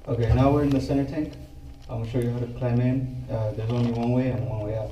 Okay, now we're in the center tank. I'm gonna show you how to climb in. There's only one way and one way out.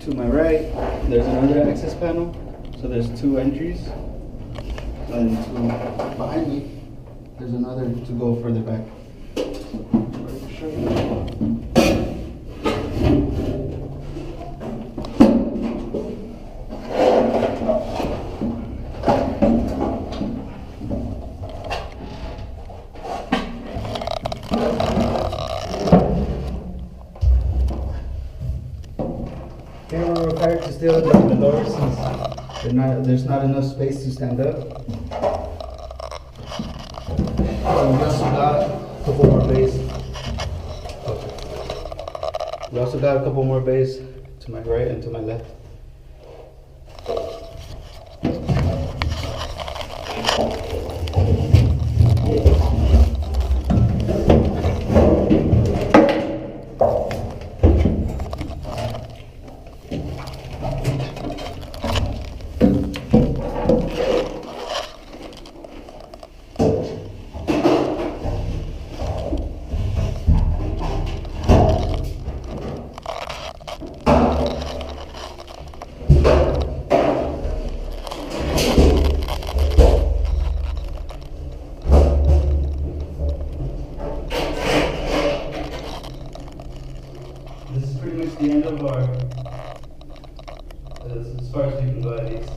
To my right, there's another access panel. So there's two entries. And behind me, there's another to go further back. Here we're required to stay on the lower since there's not enough space to stand up. So we also got a couple more bays. Okay. We also got a couple more bays to my right and to my left. This is pretty much the end of our, as far as we can go at least.